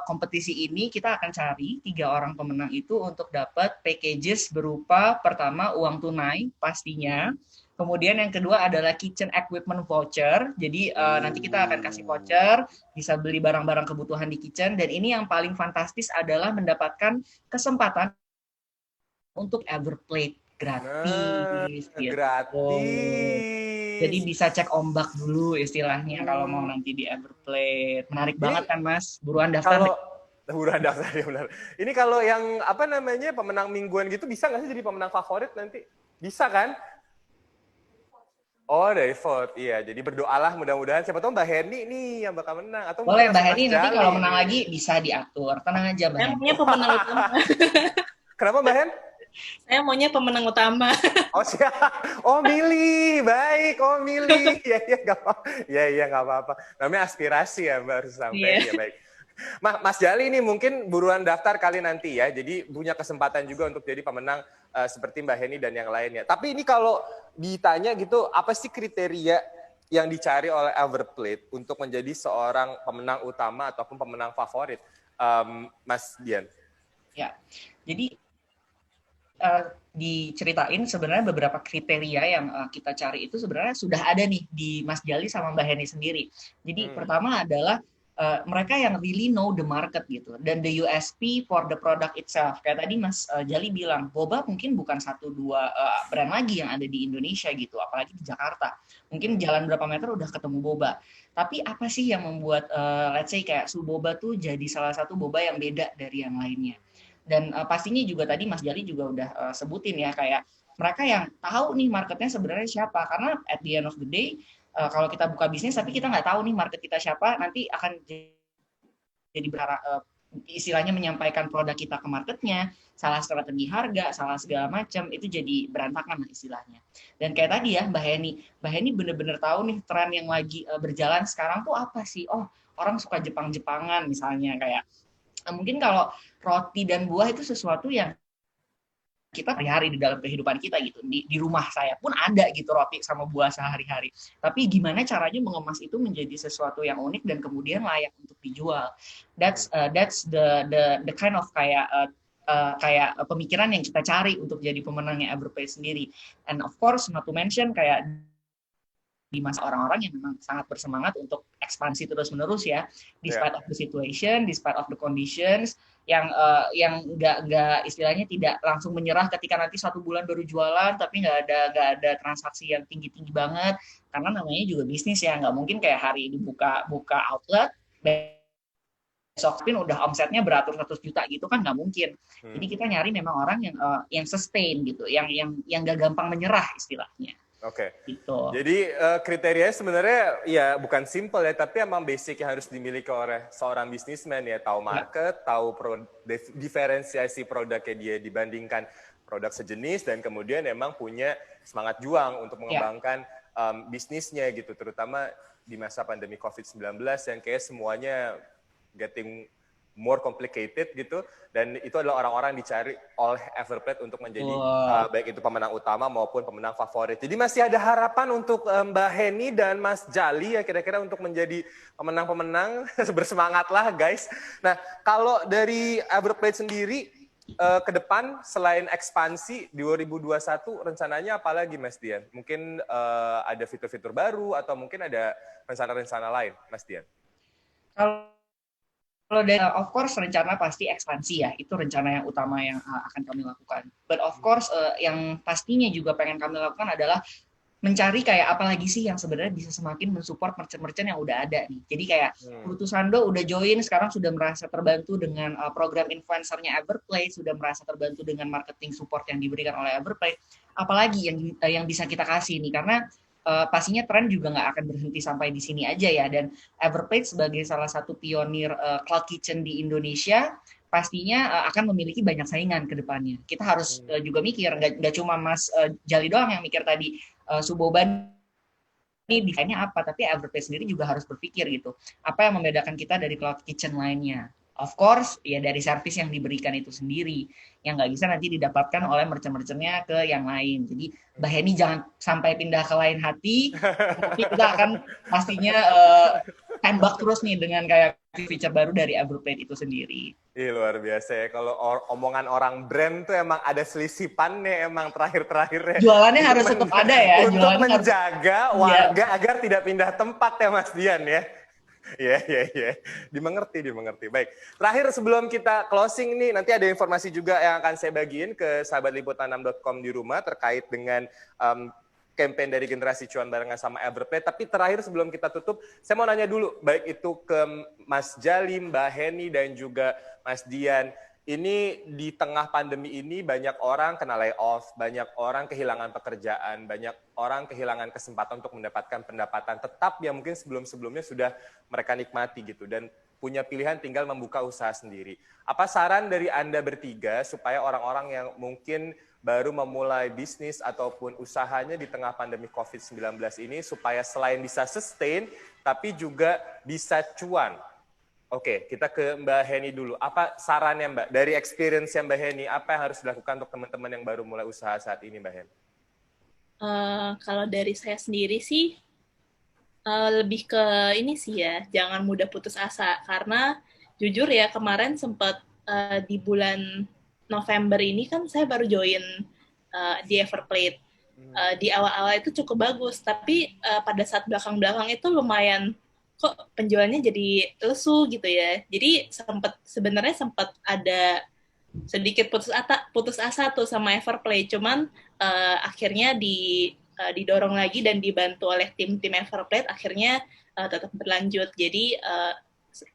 kompetisi ini, kita akan cari 3 orang pemenang itu untuk dapat packages berupa pertama uang tunai pastinya, kemudian yang kedua adalah kitchen equipment voucher. Jadi nanti kita akan kasih voucher, bisa beli barang-barang kebutuhan di kitchen, dan ini yang paling fantastis adalah mendapatkan kesempatan untuk Everplate gratis. Gitu.
Gratis.
Jadi bisa cek ombak dulu istilahnya kalau mau nanti di Everplate. Menarik banget kan Mas? Buruan daftar.
Buruan daftar ya benar. Ini kalau yang apa namanya pemenang mingguan gitu bisa nggak sih jadi pemenang favorit nanti? Bisa kan? Oh dari vote, iya. Jadi berdoalah mudah-mudahan siapa tahu Mbak Heni nih yang bakal menang. Atau
boleh Mbak Heni nanti kalau menang lagi bisa diatur. Tenang aja Mbak Heni.
Maunya pemenang utama.
Kenapa Mbak Hen?
Saya maunya pemenang utama.
Oh siap. Oh milih, baik. Oh milih. Iya nggak apa. Iya nggak apa-apa. Namanya aspirasi ya Mbak harus sampai. Ya baik. Mas Jali ini mungkin buruan daftar kali nanti ya. Jadi punya kesempatan juga untuk jadi pemenang seperti Mbak Heni dan yang lainnya. Tapi ini kalau ditanya gitu, apa sih kriteria yang dicari oleh Everplate untuk menjadi seorang pemenang utama ataupun pemenang favorit, Mas Dian?
Ya, jadi diceritain sebenarnya beberapa kriteria yang kita cari itu sebenarnya sudah ada nih di Mas Jali sama Mbak Heni sendiri. Jadi pertama adalah mereka yang really know the market gitu, dan the USP for the product itself. Kayak tadi Mas Jali bilang, boba mungkin bukan 1-2 brand lagi yang ada di Indonesia gitu, apalagi di Jakarta. Mungkin jalan berapa meter udah ketemu boba. Tapi apa sih yang membuat let's say kayak Suboba tuh jadi salah satu boba yang beda dari yang lainnya? Dan pastinya juga tadi Mas Jali juga udah sebutin ya, kayak mereka yang tahu nih marketnya sebenarnya siapa. Karena at the end of the day, kalau kita buka bisnis tapi kita nggak tahu nih market kita siapa, nanti akan jadi istilahnya menyampaikan produk kita ke marketnya, salah strategi harga, salah segala macam, itu jadi berantakan lah istilahnya. Dan kayak tadi ya Mbak Heni bener-bener tahu nih tren yang lagi berjalan sekarang tuh apa sih? Oh, orang suka Jepang-Jepangan misalnya, kayak mungkin kalau roti dan buah itu sesuatu yang kita hari-hari di dalam kehidupan kita gitu. Di rumah saya pun ada gitu roti sama buah sehari-hari. Tapi gimana caranya mengemas itu menjadi sesuatu yang unik dan kemudian layak untuk dijual. That's the kind of kayak pemikiran yang kita cari untuk jadi pemenangnya Everplate sendiri. And of course not to mention kayak di masa orang-orang yang memang sangat bersemangat untuk ekspansi terus-menerus ya, despite of the situation, despite of the conditions, yang nggak istilahnya tidak langsung menyerah ketika nanti 1 bulan baru jualan, tapi nggak ada transaksi yang tinggi banget, karena namanya juga bisnis ya, nggak mungkin kayak hari ini buka outlet, besok pun udah omsetnya beratus-ratus juta gitu kan, nggak mungkin. Jadi kita nyari memang orang yang sustain gitu, yang nggak gampang menyerah istilahnya.
Oke.
Gitu.
Jadi kriterianya sebenarnya ya bukan simple ya, tapi emang basic yang harus dimiliki oleh seorang bisnismen ya, tahu market, tahu diferensiasi produknya dia dibandingkan produk sejenis, dan kemudian emang punya semangat juang untuk mengembangkan bisnisnya gitu, terutama di masa pandemi COVID-19 yang kayak semuanya getting more complicated gitu, dan itu adalah orang-orang dicari oleh Everplate untuk menjadi baik itu pemenang utama maupun pemenang favorit. Jadi masih ada harapan untuk Mbak Heni dan Mas Jali ya kira-kira untuk menjadi pemenang-pemenang. Bersemangatlah guys. Nah, kalau dari Everplate sendiri ke depan selain ekspansi 2021 rencananya apa lagi Mas Dian? Mungkin ada fitur-fitur baru atau mungkin ada rencana-rencana lain Mas Dian?
Kalau dari of course rencana pasti ekspansi ya, itu rencana yang utama yang akan kami lakukan. But of course yang pastinya juga pengen kami lakukan adalah mencari kayak apa lagi sih yang sebenarnya bisa semakin mensupport merchant-merchant yang udah ada nih. Jadi kayak Putu Sando udah join, sekarang sudah merasa terbantu dengan program influencernya Everplate, sudah merasa terbantu dengan marketing support yang diberikan oleh Everplate. Apalagi yang bisa kita kasih nih, karena pastinya tren juga nggak akan berhenti sampai di sini aja ya, dan Everplate sebagai salah satu pionir cloud kitchen di Indonesia pastinya akan memiliki banyak saingan ke depannya. Kita harus juga mikir, nggak cuma Mas Jali doang yang mikir tadi Suboba ini desainnya apa, tapi Everplate sendiri juga harus berpikir gitu, apa yang membedakan kita dari cloud kitchen lainnya. Of course, ya dari servis yang diberikan itu sendiri, yang nggak bisa nanti didapatkan oleh merchant-merchantnya ke yang lain. Jadi Mbak Heni jangan sampai pindah ke lain hati, tapi kita akan pastinya tembak terus nih dengan kayak feature baru dari Everplate itu sendiri.
Ih, luar biasa ya, kalau omongan orang brand tuh emang ada selisipannya emang terakhir-terakhirnya.
Jualannya harus tetap ada ya.
Untuk menjaga warga agar tidak pindah tempat ya Mas Dian ya. Iya. Dimengerti. Baik, terakhir sebelum kita closing nih, nanti ada informasi juga yang akan saya bagiin ke sahabat liputan6.com di rumah terkait dengan campaign dari Generasi Cuan barengan sama Everplate. Tapi terakhir sebelum kita tutup, saya mau nanya dulu, baik itu ke Mas Jali, Mbak Heni, dan juga Mas Dian. Ini di tengah pandemi ini banyak orang kena layoff, banyak orang kehilangan pekerjaan, banyak orang kehilangan kesempatan untuk mendapatkan pendapatan tetap yang mungkin sebelum-sebelumnya sudah mereka nikmati gitu, dan punya pilihan tinggal membuka usaha sendiri. Apa saran dari Anda bertiga supaya orang-orang yang mungkin baru memulai bisnis ataupun usahanya di tengah pandemi COVID-19 ini supaya selain bisa sustain, tapi juga bisa cuan? Oke, kita ke Mbak Heni dulu. Apa sarannya Mbak? Dari experience-nya Mbak Heni, apa yang harus dilakukan untuk teman-teman yang baru mulai usaha saat ini Mbak Heni?
Kalau dari saya sendiri sih, lebih ke ini sih ya, jangan mudah putus asa. Karena jujur ya, kemarin sempat di bulan November ini kan saya baru join di Everplate. Di awal-awal itu cukup bagus, tapi pada saat belakang-belakang itu lumayan kok penjualannya jadi lesu gitu ya. Jadi sebenarnya sempat ada sedikit putus asa tuh sama Everplay, cuman akhirnya didorong lagi dan dibantu oleh tim Everplay, akhirnya tetap berlanjut. Jadi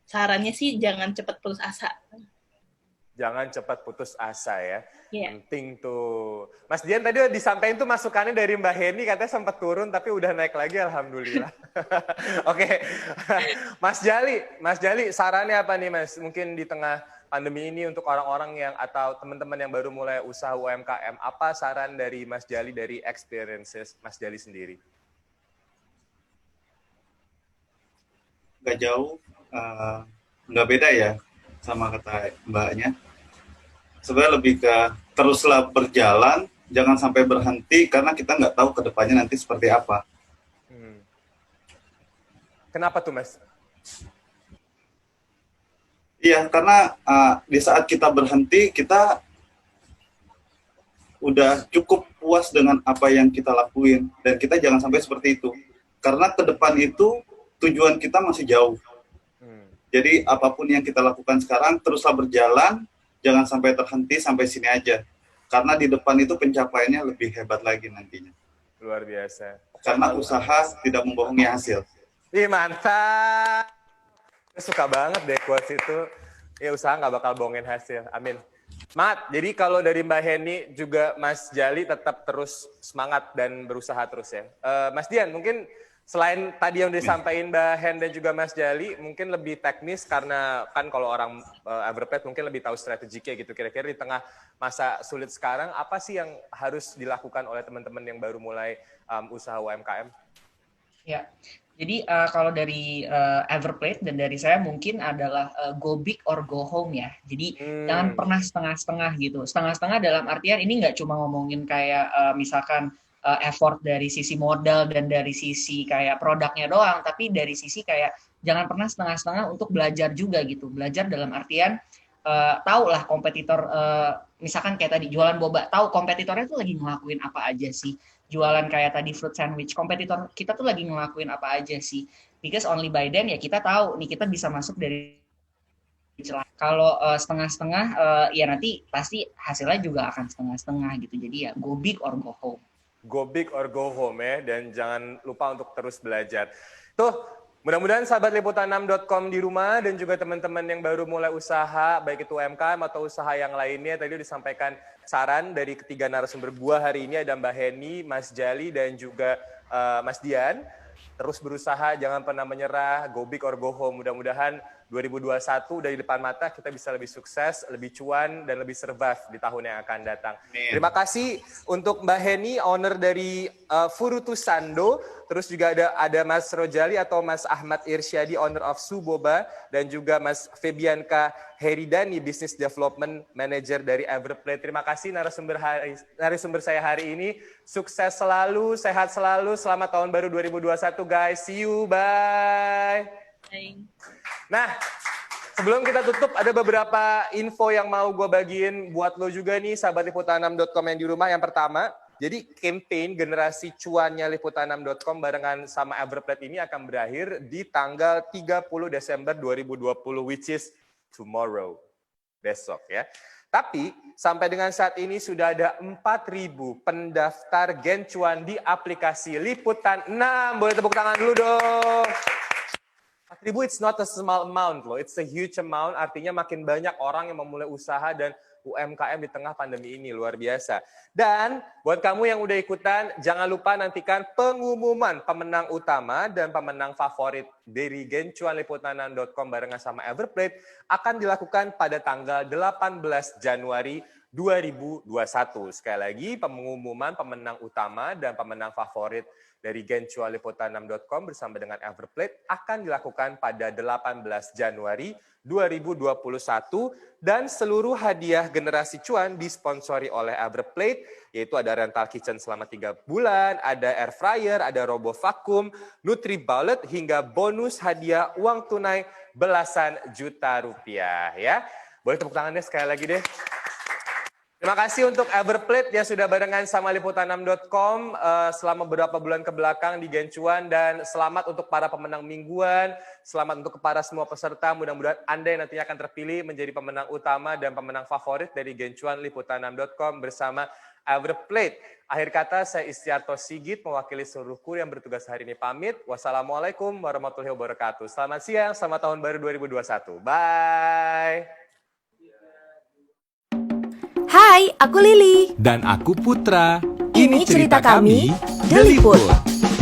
sarannya sih jangan cepat putus asa.
Jangan cepat putus asa ya.
Yeah.
Penting tuh. Mas Dian tadi disampaikan tuh masukannya dari Mbak Heni, katanya sempat turun tapi udah naik lagi, alhamdulillah. Oke. Mas Jali, sarannya apa nih Mas? Mungkin di tengah pandemi ini untuk orang-orang yang atau teman-teman yang baru mulai usaha UMKM, apa saran dari Mas Jali dari experiences Mas Jali sendiri?
Nggak jauh, nggak beda ya sama kata mbaknya. Sebenarnya lebih ke teruslah berjalan, jangan sampai berhenti karena kita nggak tahu ke depannya nanti seperti apa.
Kenapa tuh Mas?
Iya, karena di saat kita berhenti, kita udah cukup puas dengan apa yang kita lakuin. Dan kita jangan sampai seperti itu. Karena ke depan itu tujuan kita masih jauh. Jadi apapun yang kita lakukan sekarang, teruslah berjalan, jangan sampai terhenti sampai sini aja. Karena di depan itu pencapaiannya lebih hebat lagi nantinya.
Luar biasa.
Karena usaha tidak membohongi hasil.
Ih, mantap. Saya suka banget deh quotes itu. Ya, usaha nggak bakal bohongin hasil. Amin. Mat, jadi kalau dari Mbak Heni juga Mas Jali tetap terus semangat dan berusaha terus ya. Mas Dian, mungkin selain tadi yang disampaikan Mbak Hen dan juga Mas Jali, mungkin lebih teknis karena kan kalau orang Everplay mungkin lebih tahu strategiknya gitu. Kira-kira di tengah masa sulit sekarang, apa sih yang harus dilakukan oleh teman-teman yang baru mulai usaha UMKM?
Ya, jadi kalau dari Everplay dan dari saya mungkin adalah go big or go home ya. Jadi jangan pernah setengah-setengah gitu. Setengah-setengah dalam artian ini nggak cuma ngomongin kayak misalkan effort dari sisi modal dan dari sisi kayak produknya doang, tapi dari sisi kayak jangan pernah setengah-setengah untuk belajar juga gitu. Belajar dalam artian tahu lah kompetitor, misalkan kayak tadi jualan boba, tahu kompetitornya tuh lagi ngelakuin apa aja sih. Jualan kayak tadi fruit sandwich, kompetitor kita tuh lagi ngelakuin apa aja sih. Because only by then ya kita tahu nih kita bisa masuk dari celah. Kalau setengah-setengah ya nanti pasti hasilnya juga akan setengah-setengah gitu. Jadi ya go big or go home.
Go big or go home ya, dan jangan lupa untuk terus belajar. Tuh, mudah-mudahan sahabat liputan6.com di rumah dan juga teman-teman yang baru mulai usaha, baik itu UMKM atau usaha yang lainnya, tadi disampaikan saran dari ketiga narasumber gua hari ini, ada Mbak Heni, Mas Jali, dan juga Mas Dian. Terus berusaha, jangan pernah menyerah, go big or go home. Mudah-mudahan 2021 dari depan mata kita bisa lebih sukses, lebih cuan, dan lebih survive di tahun yang akan datang. Terima kasih untuk Mbak Heni, owner dari Furutusando. Terus juga ada Mas Rojali atau Mas Ahmad Irsyadi, owner of Suboba. Dan juga Mas Febianka Heridani, Business Development Manager dari Everplay. Terima kasih narasumber saya hari ini. Sukses selalu, sehat selalu. Selamat tahun baru 2021 guys. See you, bye.
Bye.
Nah, sebelum kita tutup, ada beberapa info yang mau gue bagiin buat lo juga nih, sahabat liputan6.com yang di rumah. Yang pertama, jadi campaign generasi cuannya liputan6.com barengan sama Everplay ini akan berakhir di tanggal 30 Desember 2020, which is tomorrow, besok ya. Tapi sampai dengan saat ini sudah ada 4.000 pendaftar Gen Cuan di aplikasi Liputan 6. Boleh tepuk tangan dulu dong. 4.000 it's not a small amount loh, it's a huge amount, artinya makin banyak orang yang memulai usaha dan UMKM di tengah pandemi ini, luar biasa. Dan buat kamu yang udah ikutan, jangan lupa nantikan pengumuman pemenang utama dan pemenang favorit dari Gen Cuan liputan6.com barengan sama Everplay akan dilakukan pada tanggal 18 Januari 2021. Sekali lagi, pengumuman pemenang utama dan pemenang favorit dari Gen Cuan liputan6.com bersama dengan Everplay akan dilakukan pada 18 Januari 2021 dan seluruh hadiah generasi cuan disponsori oleh Everplay, yaitu ada rental kitchen selama 3 bulan, ada air fryer, ada robo vakum, NutriBullet, hingga bonus hadiah uang tunai belasan juta rupiah ya. Boleh tepuk tangannya sekali lagi deh. Terima kasih untuk Everplay yang sudah barengan sama liputan6.com selama beberapa bulan ke belakang di Gen Cuan, dan selamat untuk para pemenang mingguan. Selamat untuk para semua peserta. Mudah-mudahan Anda yang nantinya akan terpilih menjadi pemenang utama dan pemenang favorit dari Gencuan Liputan6.com bersama Everplate. Akhir kata, saya Istiarto Sigit, mewakili seluruh kru yang bertugas hari ini pamit. Wassalamualaikum warahmatullahi wabarakatuh. Selamat siang, selamat tahun baru 2021. Bye!
Hai, aku Lili.
Dan aku Putra.
Ini cerita kami, The Liput.